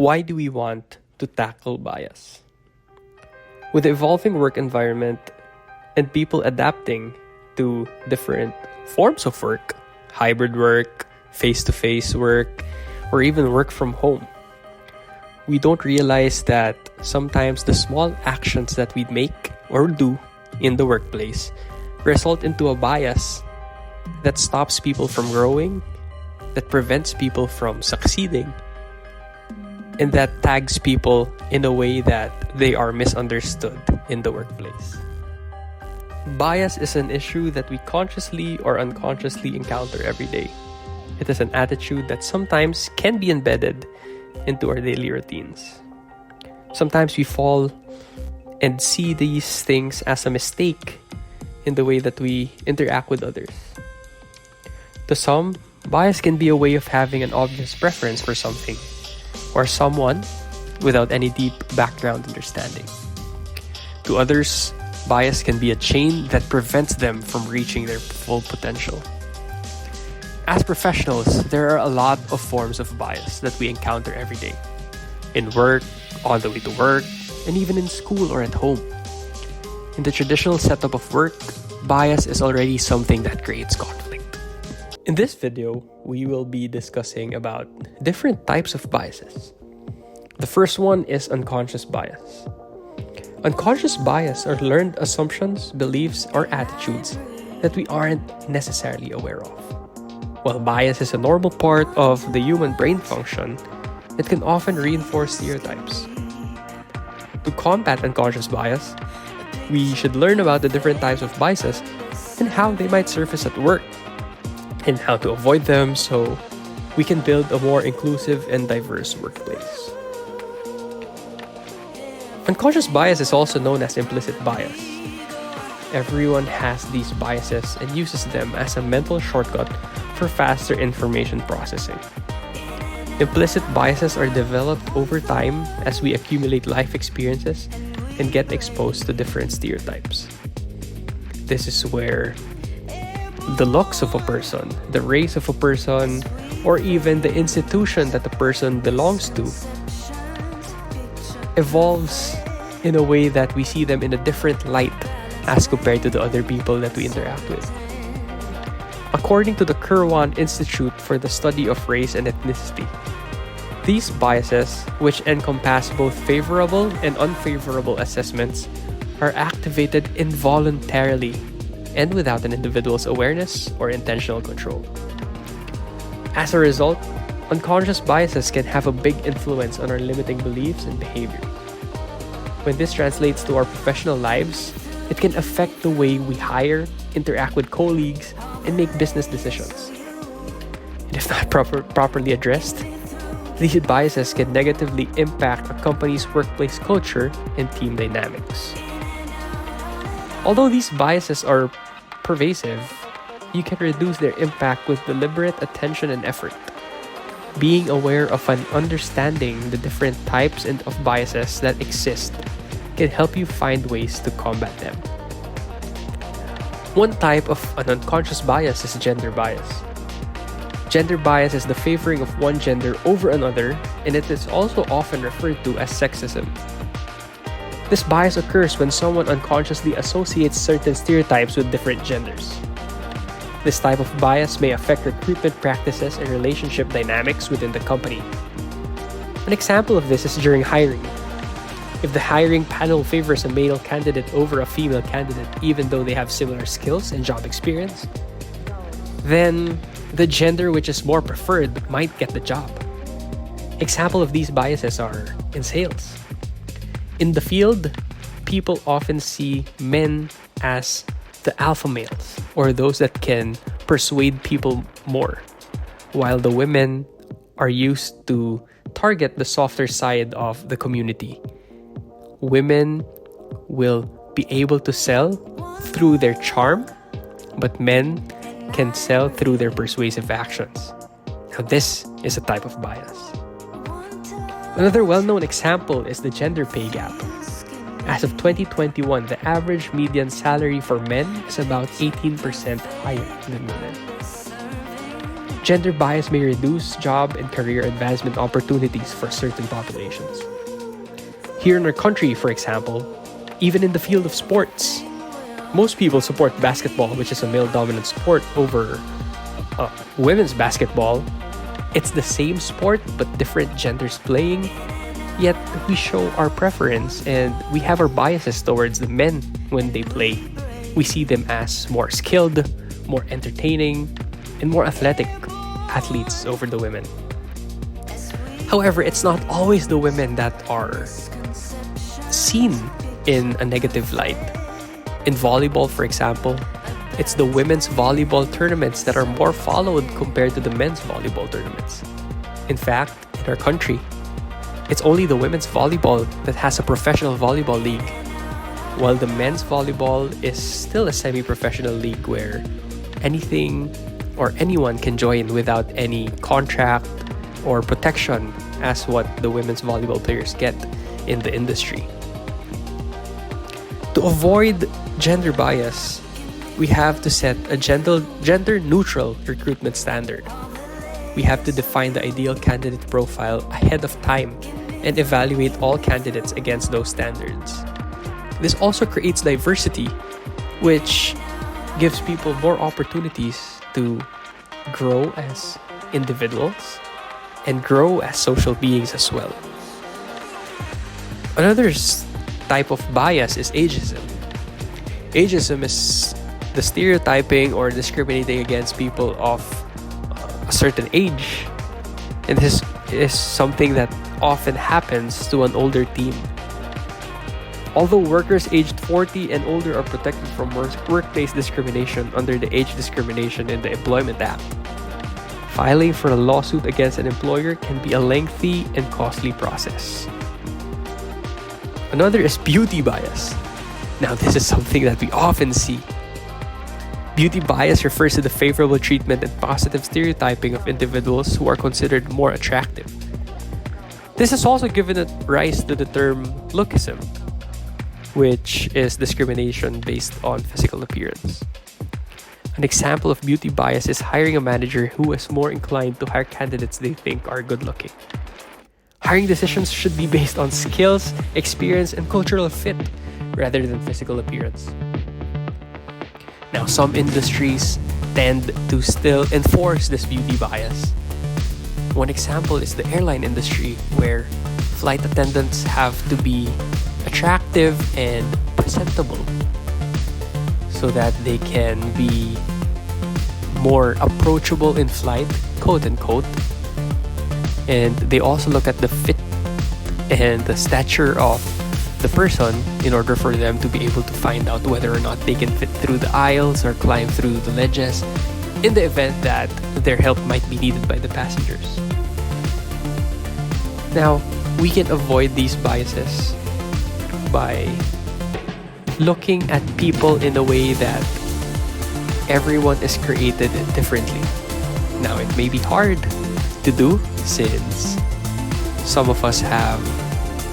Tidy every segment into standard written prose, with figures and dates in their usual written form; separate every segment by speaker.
Speaker 1: Why do we want to tackle bias? With the evolving work environment and people adapting to different forms of work, hybrid work, face-to-face work, or even work from home, we don't realize that sometimes the small actions that we make or do in the workplace result into a bias that stops people from growing, that prevents people from succeeding, and that tags people in a way that they are misunderstood in the workplace. Bias is an issue that we consciously or unconsciously encounter every day. It is an attitude that sometimes can be embedded into our daily routines. Sometimes we fall and see these things as a mistake in the way that we interact with others. To some, bias can be a way of having an obvious preference for something or someone without any deep background understanding. To others, bias can be a chain that prevents them from reaching their full potential. As professionals, there are a lot of forms of bias that we encounter every day. In work, on the way to work, and even in school or at home. In the traditional setup of work, bias is already something that creates conflict. In this video, we will be discussing about different types of biases. The first one is unconscious bias. Unconscious bias are learned assumptions, beliefs, or attitudes that we aren't necessarily aware of. While bias is a normal part of the human brain function, it can often reinforce stereotypes. To combat unconscious bias, we should learn about the different types of biases and how they might surface at work, and how to avoid them so we can build a more inclusive and diverse workplace. Unconscious bias is also known as implicit bias. Everyone has these biases and uses them as a mental shortcut for faster information processing. Implicit biases are developed over time as we accumulate life experiences and get exposed to different stereotypes. This is where the looks of a person, the race of a person, or even the institution that the person belongs to evolves in a way that we see them in a different light as compared to the other people that we interact with. According to the Kirwan Institute for the Study of Race and Ethnicity, these biases, which encompass both favorable and unfavorable assessments, are activated involuntarily and without an individual's awareness or intentional control. As a result, unconscious biases can have a big influence on our limiting beliefs and behavior. When this translates to our professional lives, it can affect the way we hire, interact with colleagues, and make business decisions. And if not properly addressed, these biases can negatively impact a company's workplace culture and team dynamics. Although these biases are pervasive, you can reduce their impact with deliberate attention and effort. Being aware of and understanding the different types of biases that exist can help you find ways to combat them. One type of an unconscious bias is gender bias. Gender bias is the favoring of one gender over another, and it is also often referred to as sexism. This bias occurs when someone unconsciously associates certain stereotypes with different genders. This type of bias may affect recruitment practices and relationship dynamics within the company. An example of this is during hiring. If the hiring panel favors a male candidate over a female candidate, even though they have similar skills and job experience, then the gender which is more preferred might get the job. Example of these biases are in sales. In the field, people often see men as the alpha males, or those that can persuade people more, while the women are used to target the softer side of the community. Women will be able to sell through their charm, but men can sell through their persuasive actions. Now, this is a type of bias. Another well-known example is the gender pay gap. As of 2021, the average median salary for men is about 18% higher than women. Gender bias may reduce job and career advancement opportunities for certain populations. Here in our country, for example, even in the field of sports, most people support basketball, which is a male-dominant sport, over women's basketball. It's the same sport, but different genders playing, yet we show our preference and we have our biases towards the men when they play. We see them as more skilled, more entertaining, and more athletic athletes over the women. However, it's not always the women that are seen in a negative light. In volleyball, for example, it's the women's volleyball tournaments that are more followed compared to the men's volleyball tournaments. In fact, in our country, it's only the women's volleyball that has a professional volleyball league, while the men's volleyball is still a semi-professional league where anything or anyone can join without any contract or protection as what the women's volleyball players get in the industry. To avoid gender bias, we have to set a gender-neutral recruitment standard. We have to define the ideal candidate profile ahead of time and evaluate all candidates against those standards. This also creates diversity, which gives people more opportunities to grow as individuals and grow as social beings as well. Another type of bias is ageism. Ageism is the stereotyping or discriminating against people of a certain age. And this is something that often happens to an older team. Although workers aged 40 and older are protected from workplace discrimination under the Age Discrimination in the Employment Act, filing for a lawsuit against an employer can be a lengthy and costly process. Another is beauty bias. Now, this is something that we often see. Beauty bias refers to the favorable treatment and positive stereotyping of individuals who are considered more attractive. This has also given rise to the term lookism, which is discrimination based on physical appearance. An example of beauty bias is hiring a manager who is more inclined to hire candidates they think are good looking. Hiring decisions should be based on skills, experience, and cultural fit rather than physical appearance. Now, some industries tend to still enforce this beauty bias. One example is the airline industry, where flight attendants have to be attractive and presentable so that they can be more approachable in flight, quote unquote. And they also look at the fit and the stature of the person in order for them to be able to find out whether or not they can fit through the aisles or climb through the ledges in the event that their help might be needed by the passengers. Now, we can avoid these biases by looking at people in a way that everyone is created differently. Now, it may be hard to do since some of us have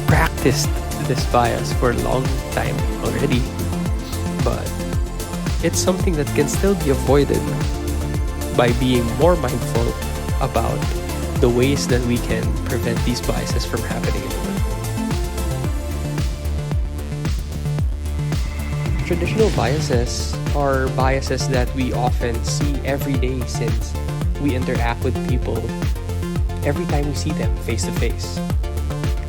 Speaker 1: practiced this bias for a long time already, but it's something that can still be avoided by being more mindful about the ways that we can prevent these biases from happening in the world. Traditional biases are biases that we often see every day since we interact with people every time we see them face to face.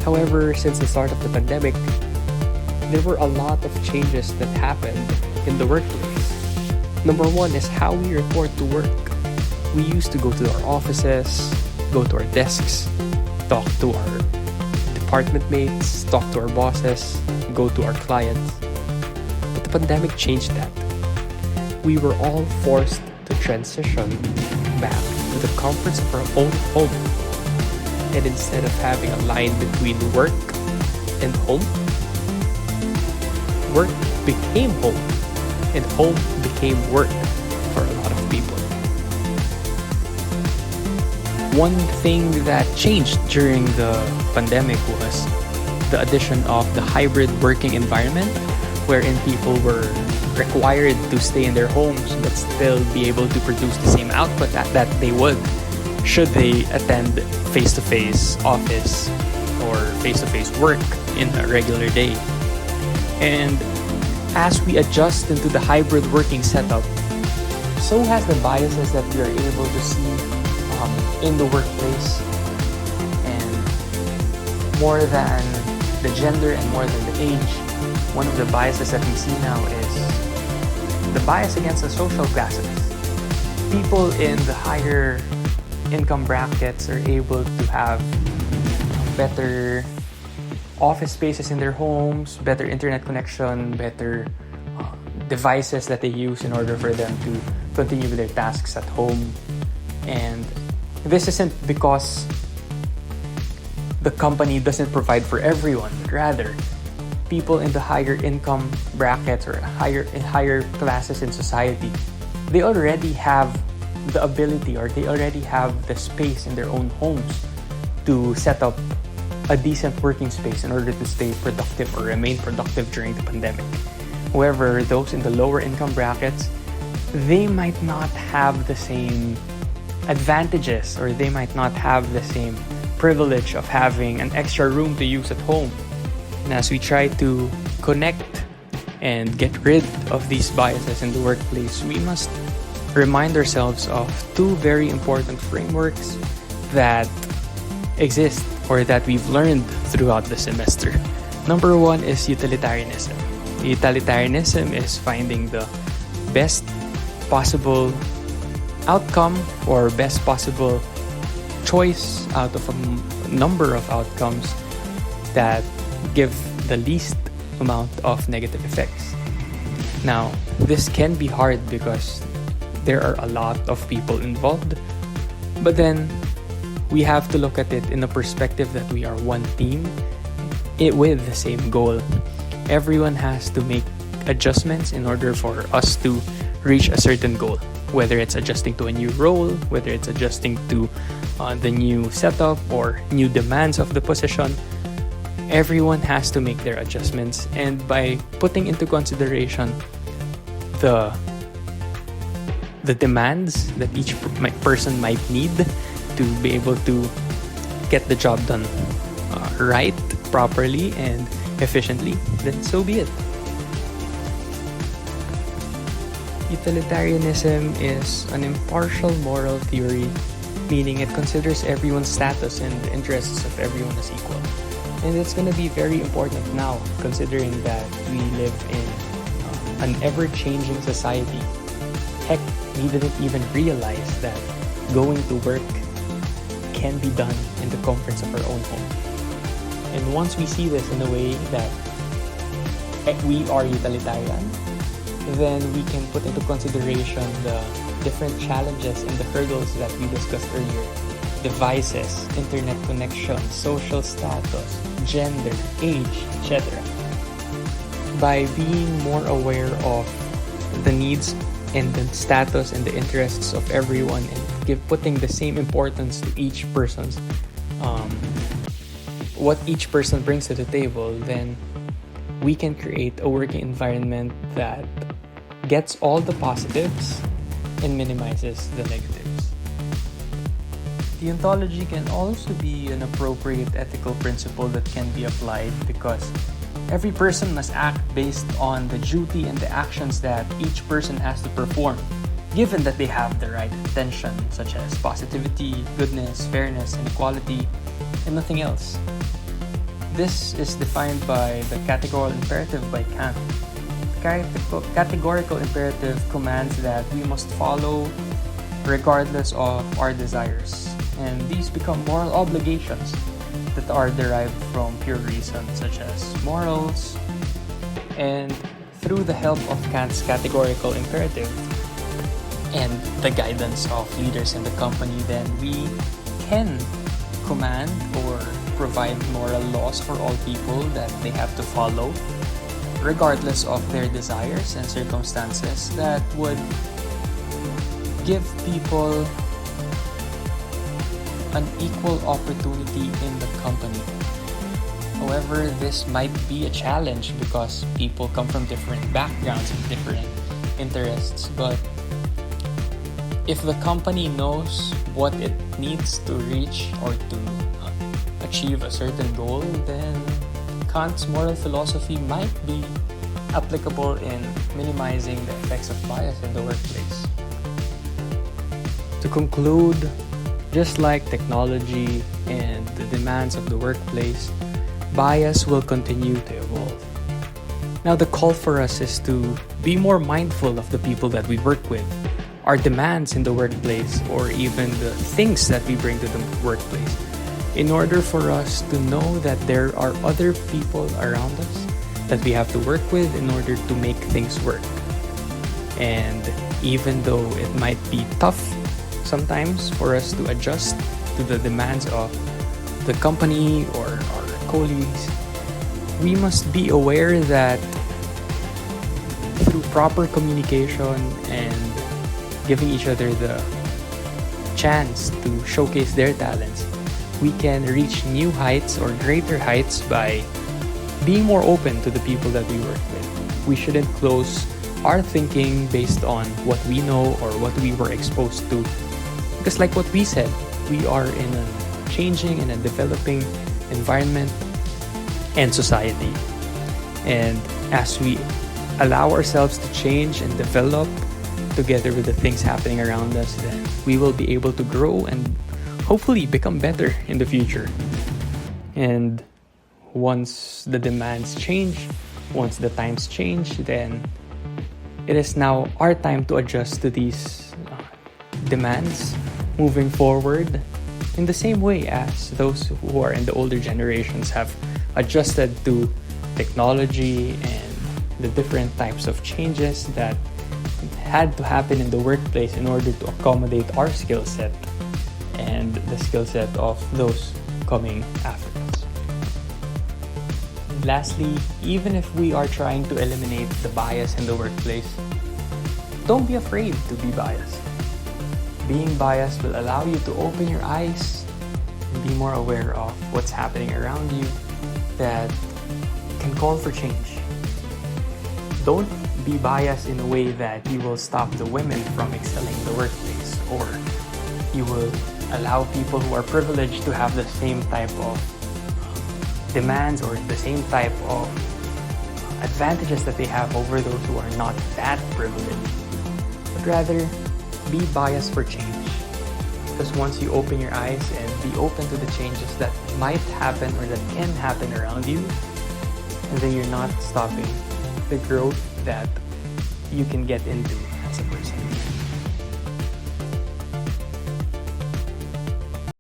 Speaker 1: However, since the start of the pandemic, there were a lot of changes that happened in the workplace. Number one is how we report to work. We used to go to our offices, go to our desks, talk to our department mates, talk to our bosses, go to our clients. But the pandemic changed that. We were all forced to transition back to the comforts of our own home. And instead of having a line between work and home, work became home, and home became work for a lot of people.
Speaker 2: One thing that changed during the pandemic was the addition of the hybrid working environment, wherein people were required to stay in their homes but still be able to produce the same output that they would should they attend face-to-face office or face-to-face work in a regular day. And as we adjust into the hybrid working setup, so has the biases that we are able to see in the workplace. And more than the gender and more than the age, one of the biases that we see now is the bias against the social classes. People in the higher income brackets are able to have better office spaces in their homes, better internet connection, better devices that they use in order for them to continue with their tasks at home. And this isn't because the company doesn't provide for everyone, but rather people in the higher income brackets or higher classes in society, they already have the ability or they already have the space in their own homes to set up a decent working space in order to stay productive or remain productive during the pandemic. However, those in the lower income brackets, they might not have the same advantages or they might not have the same privilege of having an extra room to use at home. And as we try to connect and get rid of these biases in the workplace, we must remind ourselves of two very important frameworks that exist or that we've learned throughout the semester. Number one is utilitarianism. Utilitarianism is finding the best possible outcome or best possible choice out of a number of outcomes that give the least amount of negative effects. Now, this can be hard because there are a lot of people involved, but then we have to look at it in a perspective that we are one team with the same goal. Everyone has to make adjustments in order for us to reach a certain goal, whether it's adjusting to a new role, whether it's adjusting to the new setup or new demands of the position. Everyone has to make their adjustments, and by putting into consideration the demands that each person might need to be able to get the job done right, properly, and efficiently, then so be it. Utilitarianism is an impartial moral theory, meaning it considers everyone's status and the interests of everyone as equal. And it's going to be very important now, considering that we live in an ever-changing society. Heck, we didn't even realize that going to work can be done in the comforts of our own home. And once we see this in a way that we are utilitarian, then we can put into consideration the different challenges and the hurdles that we discussed earlier. Devices, internet connection, social status, gender, age, etc. By being more aware of the needs and the status and the interests of everyone and putting the same importance to each person's what each person brings to the table, then we can create a working environment that gets all the positives and minimizes the negatives. Deontology can also be an appropriate ethical principle that can be applied because every person must act based on the duty and the actions that each person has to perform, given that they have the right intention, such as positivity, goodness, fairness, and equality, and nothing else. This is defined by the categorical imperative by Kant. Categorical imperative commands that we must follow regardless of our desires, and these become moral obligations that are derived from pure reason, such as morals. And through the help of Kant's categorical imperative and the guidance of leaders in the company, then we can command or provide moral laws for all people that they have to follow, regardless of their desires and circumstances, that would give people an equal opportunity in the company. However, this might be a challenge because people come from different backgrounds and different interests. But if the company knows what it needs to reach or to achieve a certain goal, then Kant's moral philosophy might be applicable in minimizing the effects of bias in the workplace.
Speaker 1: To conclude, just like technology and the demands of the workplace, bias will continue to evolve. Now, the call for us is to be more mindful of the people that we work with, our demands in the workplace, or even the things that we bring to the workplace, in order for us to know that there are other people around us that we have to work with in order to make things work. And even though it might be tough sometimes for us to adjust to the demands of the company or our colleagues, we must be aware that through proper communication and giving each other the chance to showcase their talents, we can reach new heights or greater heights by being more open to the people that we work with. We shouldn't close our thinking based on what we know or what we were exposed to. Because like what we said, we are in a changing and a developing environment and society. And as we allow ourselves to change and develop together with the things happening around us, then we will be able to grow and hopefully become better in the future. And once the demands change, once the times change, then it is now our time to adjust to these demands moving forward in the same way as those who are in the older generations have adjusted to technology and the different types of changes that had to happen in the workplace in order to accommodate our skill set and the skill set of those coming after us. And lastly, even if we are trying to eliminate the bias in the workplace, don't be afraid to be biased. Being biased will allow you to open your eyes and be more aware of what's happening around you that can call for change. Don't be biased in a way that you will stop the women from excelling in the workplace, or you will allow people who are privileged to have the same type of demands or the same type of advantages that they have over those who are not that privileged. But rather, be biased for change. Because once you open your eyes and be open to the changes that might happen or that can happen around you, and then you're not stopping the growth that you can get into as a person.